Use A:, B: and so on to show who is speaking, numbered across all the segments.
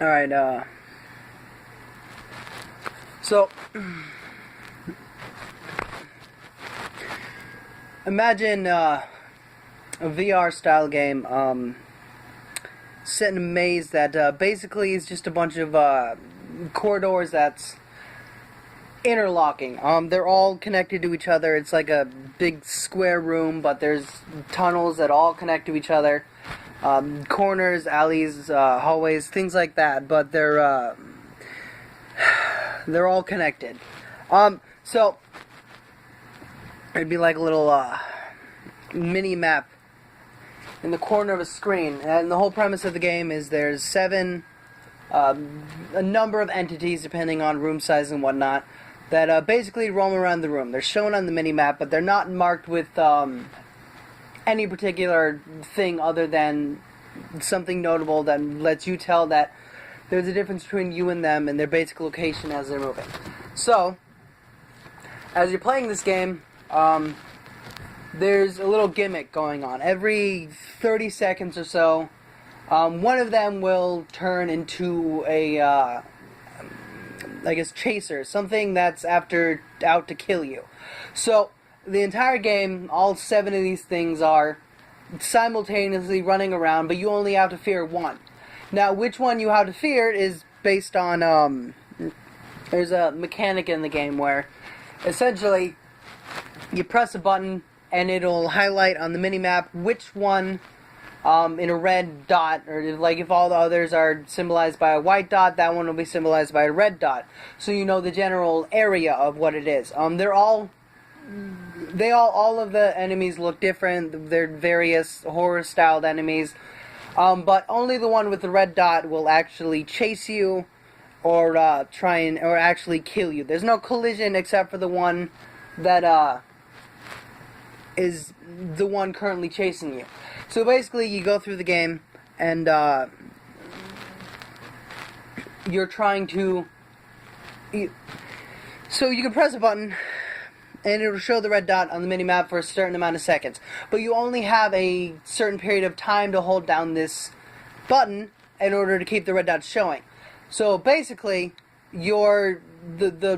A: Alright, so, imagine, a VR style game, set in a maze that, basically is just a bunch of, corridors that's interlocking. They're all connected to each other. It's like a big square room, but there's tunnels that all connect to each other. Corners, alleys, hallways, things like that, but they're all connected. So it'd be like a little mini map in the corner of a screen, and the whole premise of the game is there's a number of entities depending on room size and whatnot that basically roam around the room. They're shown on the mini map, but they're not marked with any particular thing other than something notable that lets you tell that there's a difference between you and them and their basic location as they're moving. So, as you're playing this game, there's a little gimmick going on. Every 30 seconds or so, one of them will turn into a, I guess, chaser, something that's out to kill you. So, the entire game, all 7 of these things are simultaneously running around, but you only have to fear one. Now, which one you have to fear is based on, there's a mechanic in the game where, essentially, you press a button, and it'll highlight on the minimap which one, in a red dot, or like if all the others are symbolized by a white dot, that one will be symbolized by a red dot. So you know the general area of what it is. All of the enemies look different. They're various horror-styled enemies. But only the one with the red dot will actually chase you or actually kill you. There's no collision except for the one that is the one currently chasing you. So basically, you go through the game and you're trying to. So you can press a button, and it'll show the red dot on the minimap for a certain amount of seconds. But you only have a certain period of time to hold down this button in order to keep the red dot showing. So basically, the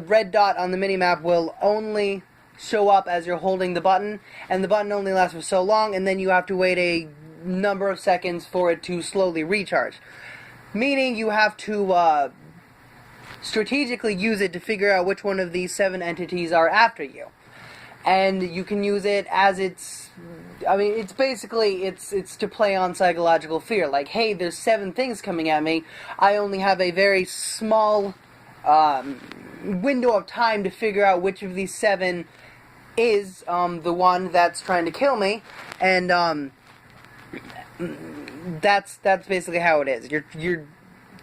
A: red dot on the minimap will only show up as you're holding the button, and the button only lasts for so long, and then you have to wait a number of seconds for it to slowly recharge. Meaning you have to strategically use it to figure out which one of these 7 entities are after you. And you can use it as it's to play on psychological fear. Like, hey, there's 7 things coming at me. I only have a very small window of time to figure out which of these 7 is the one that's trying to kill me. And that's basically how it is. You're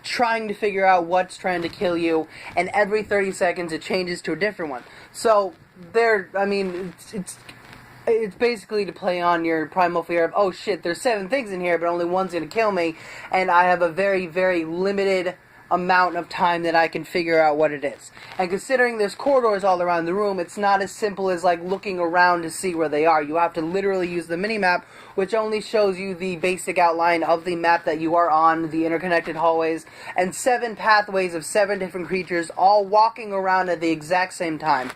A: trying to figure out what's trying to kill you, and every 30 seconds it changes to a different one. So it's basically to play on your primal fear of, oh shit, there's 7 things in here, but only one's gonna kill me, and I have a very, very limited amount of time that I can figure out what it is. And considering there's corridors all around the room, it's not as simple as like looking around to see where they are. You have to literally use the minimap, which only shows you the basic outline of the map that you are on, the interconnected hallways, and 7 pathways of 7 different creatures all walking around at the exact same time,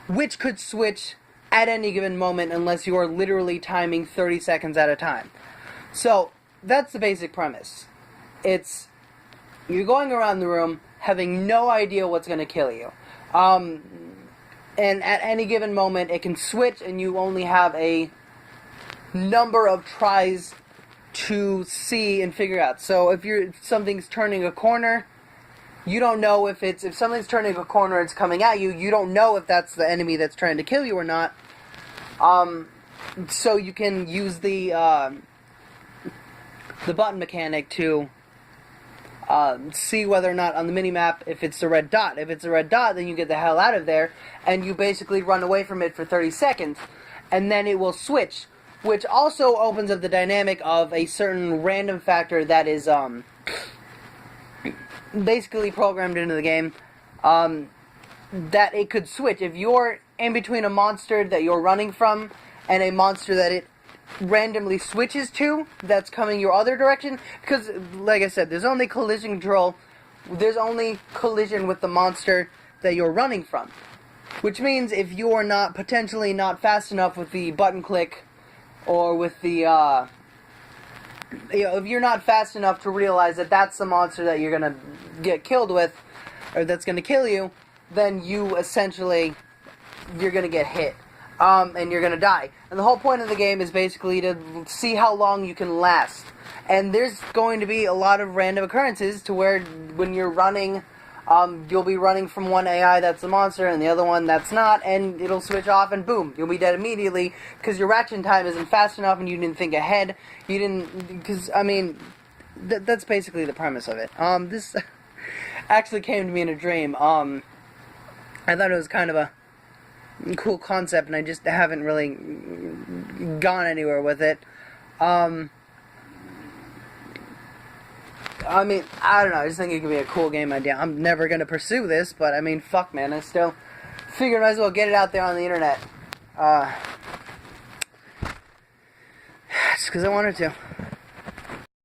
A: which could switch at any given moment unless you are literally timing 30 seconds at a time. So, that's the basic premise. You're going around the room having no idea what's going to kill you. And at any given moment, it can switch, and you only have a number of tries to see and figure out. So if something's turning a corner, you don't know if something's turning a corner and it's coming at you, you don't know if that's the enemy that's trying to kill you or not. So you can use the button mechanic to see whether or not on the minimap if it's a red dot. If it's a red dot, then you get the hell out of there, and you basically run away from it for 30 seconds, and then it will switch, which also opens up the dynamic of a certain random factor that is basically programmed into the game, that it could switch. If you're in between a monster that you're running from and a monster that it randomly switches to that's coming your other direction. Because, like I said, there's only collision control. There's only collision with the monster that you're running from. Which means if you're potentially not fast enough with the button click, or with the, if you're not fast enough to realize that that's the monster that you're gonna get killed with, or that's gonna kill you, then you're gonna get hit. And you're gonna die. And the whole point of the game is basically to see how long you can last. And there's going to be a lot of random occurrences to where when you're running, you'll be running from one AI that's the monster and the other one that's not, and it'll switch off and boom, you'll be dead immediately because your reaction time isn't fast enough and you didn't think ahead. You didn't, because, I mean, that's basically the premise of it. This actually came to me in a dream. I thought it was kind of a cool concept, and I just haven't really gone anywhere with it. I mean, I don't know, I just think it could be a cool game idea. I'm never going to pursue this, but I mean, fuck, man, I still figured I might as well get it out there on the internet. Just because I wanted to.